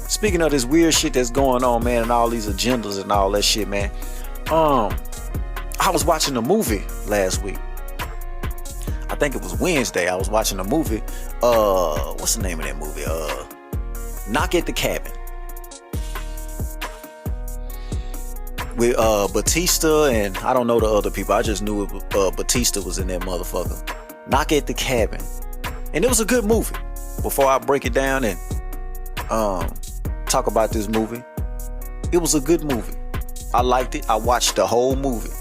Speaking of this weird shit that's going on, man, and all these agendas and all that shit, man. I was watching a movie last week. I think it was Wednesday. I was watching a movie. What's the name of that movie? Knock at the Cabin. With Batista and I don't know the other people. I just knew Batista was in that motherfucker. Knock at the Cabin. And it was a good movie. Before I break it down and talk about this movie, it was a good movie. I liked it. I watched the whole movie.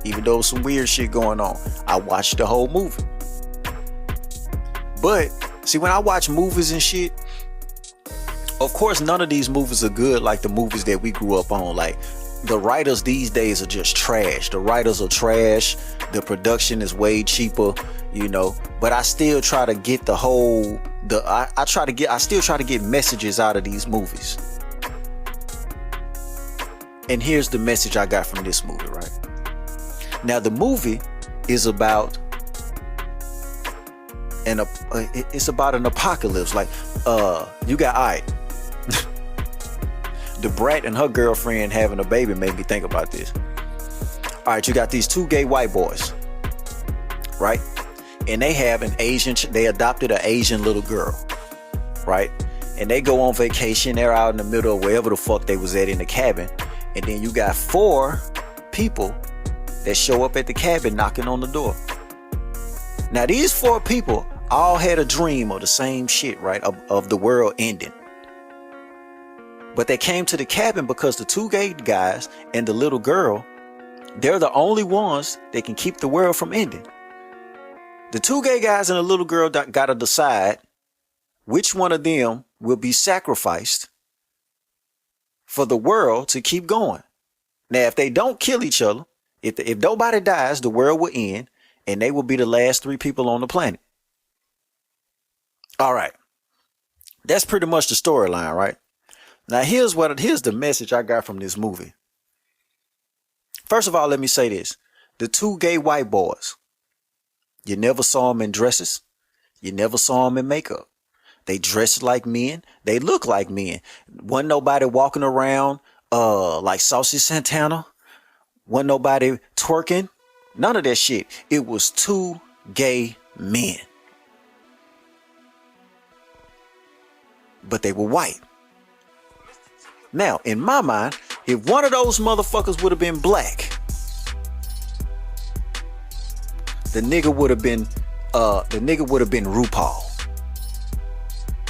Even though some weird shit going on, I watched the whole movie. But see, when I watch movies and shit, of course none of these movies are good like the movies that we grew up on. Like, the writers these days are just trash. The writers are trash. The production is way cheaper, you know. But I still try to get the whole. I still try to get messages out of these movies. And here's the message I got from this movie, right? Now the movie is about it's about an apocalypse. Like, you got the brat and her girlfriend having a baby made me think about this. All right, you got these two gay white boys, right? And they have they adopted an Asian little girl, right? And they go on vacation. They're out in the middle of wherever the fuck they was at in the cabin. And then you got 4 people that show up at the cabin knocking on the door. Now these 4 people all had a dream of the same shit, right? Of the world ending. But they came to the cabin because the 2 gay guys and the little girl, they're the only ones that can keep the world from ending. The 2 gay guys and the little girl got to decide which one of them will be sacrificed for the world to keep going. Now, if they don't kill each other, if nobody dies, the world will end and they will be the last 3 people on the planet. All right. That's pretty much the storyline, right? Now, here's the message I got from this movie. First of all, let me say this. The 2 gay white boys, you never saw them in dresses. You never saw them in makeup. They dressed like men. They look like men. Wasn't nobody walking around like Saucy Santana. Wasn't nobody twerking. None of that shit. It was 2 gay men. But they were white. Now, in my mind, if one of those motherfuckers would have been black, the nigga would have been RuPaul.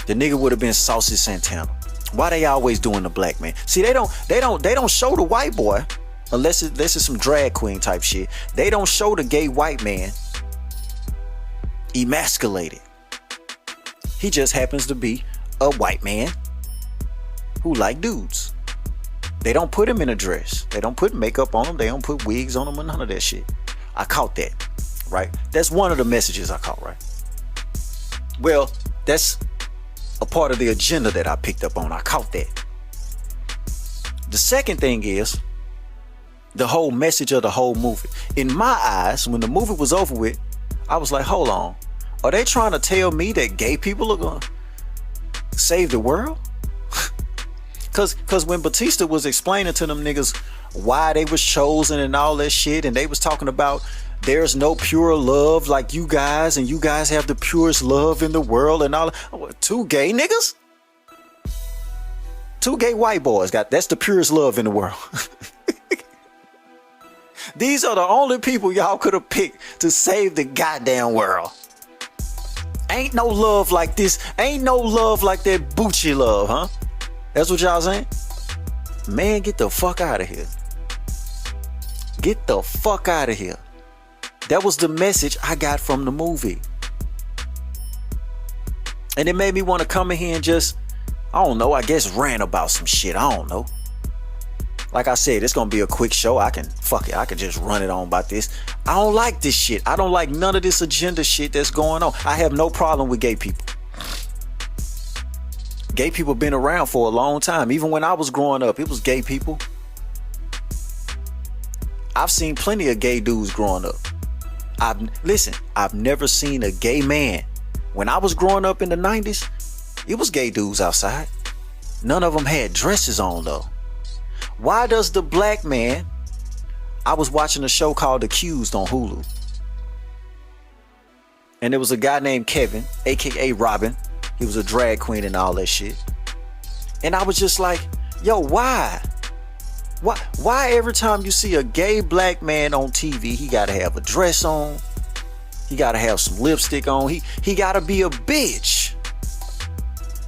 The nigga would have been Saucy Santana. Why they always doing the black man? See, they don't show the white boy unless it's some drag queen type shit. They don't show the gay white man emasculated. He just happens to be a white man who like dudes. They don't put him in a dress. They don't put makeup on him. They don't put wigs on him or none of that shit. I caught that, right? That's one of the messages I caught, right? Well, that's a part of the agenda that I picked up on. I caught that. The second thing is the whole message of the whole movie. In my eyes, when the movie was over with, I was like, hold on. Are they trying to tell me that gay people are going to save the world? Cause when Batista was explaining to them niggas why they was chosen and all that shit, and they was talking about there's no pure love like you guys, and you guys have the purest love in the world and all. 2 gay niggas? 2 gay white boys that's the purest love in the world. These are the only people y'all could have picked to save the goddamn world. Ain't no love like this. Ain't no love like that Bucci love, huh? That's what y'all saying? Man, get the fuck out of here. Get the fuck out of here. That was the message I got from the movie. And it made me want to come in here and just, I don't know, I guess rant about some shit. I don't know. Like I said, it's going to be a quick show. I can just run it on about this. I don't like this shit. I don't like none of this agenda shit that's going on. I have no problem with gay people. Gay people been around for a long time. Even when I was growing up, it was gay people. I've seen plenty of gay dudes growing up. I've never seen a gay man. When I was growing up in the 90s, it was gay dudes outside. None of them had dresses on though. Why does the black man? I was watching a show called Accused on Hulu. And there was a guy named Kevin, aka Robin. He was a drag queen and all that shit. And I was just like, yo, why? Why every time you see a gay black man on TV, he gotta have a dress on? He gotta have some lipstick on. He gotta be a bitch.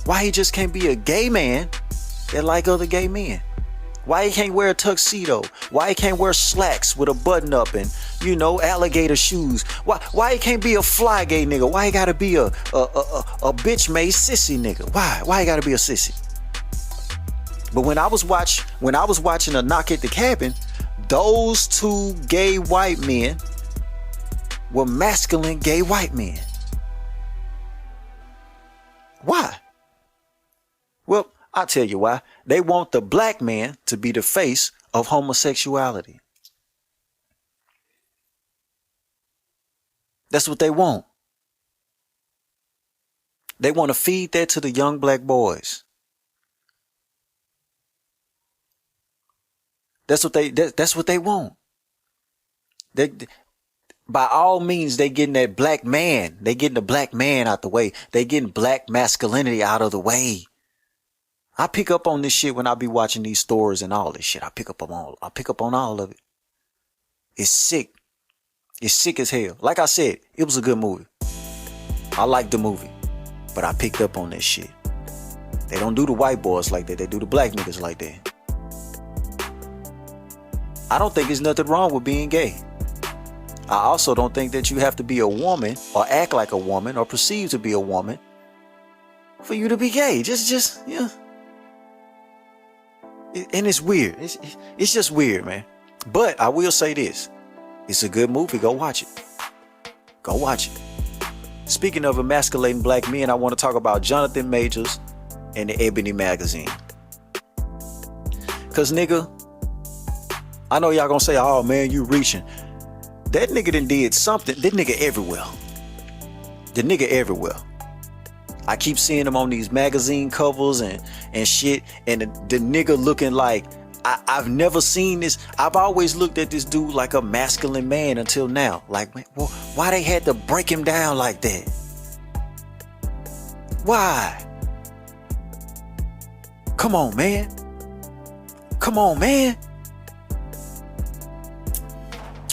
Why he just can't be a gay man that like other gay men? Why he can't wear a tuxedo? Why he can't wear slacks with a button up and, you know, alligator shoes? Why he can't be a fly gay nigga? Why he gotta be a bitch made sissy nigga? Why he gotta be a sissy? But when I was watching a Knock at the Cabin, those two gay white men were masculine gay white men. Why? Well, I'll tell you why. They want the black man to be the face of homosexuality. That's what they want. They want to feed that to the young black boys. That's what they want. By all means, they getting that black man. They getting the black man out the way. They getting black masculinity out of the way. I pick up on this shit when I be watching these stories and all this shit. I pick up on all of it. It's sick. It's sick as hell. Like I said, it was a good movie. I liked the movie, but I picked up on this shit. They don't do the white boys like that. They do the black niggas like that. I don't think there's nothing wrong with being gay. I also don't think that you have to be a woman or act like a woman or perceive to be a woman for you to be gay. Just yeah. And it's weird. It's just weird, man. But I will say this. It's a good movie. Go watch it. Go watch it. Speaking of emasculating black men, I want to talk about Jonathan Majors and the Ebony magazine. Cause nigga, I know y'all gonna say, oh man, you reaching. That nigga done did something. That nigga everywhere. The nigga everywhere. I keep seeing him on these magazine covers and shit. And the nigga looking like, I've never seen this. I've always looked at this dude like a masculine man until now. Like, man, well, why they had to break him down like that? Why? Come on, man. Come on, man.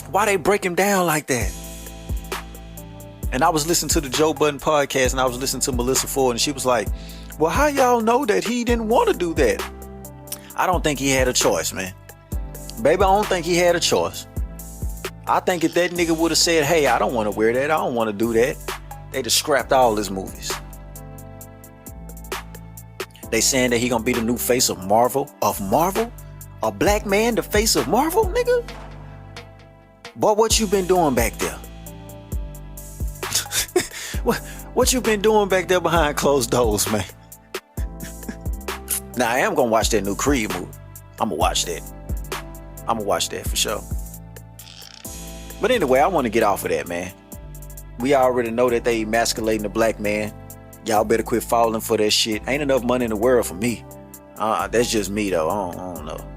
Why they break him down like that? And I was listening to the Joe Budden podcast and I was listening to Melissa Ford and she was like, well, how y'all know that he didn't want to do that? I don't think he had a choice, man. Baby, I don't think he had a choice. I think if that nigga would have said, hey, I don't want to wear that. I don't want to do that. They'd have scrapped all his movies. They saying that he gonna be the new face of Marvel? Of Marvel? A black man, the face of Marvel, nigga? Boy, what you been doing back there? What you been doing back there behind closed doors, man? Now, I am gonna watch that new Creed movie. I'm gonna watch that. I'm gonna watch that for sure. But anyway, I want to get off of that, man. We already know that they emasculating the black man. Y'all better quit falling for that shit. Ain't enough money in the world for me. That's just me, though. I don't know.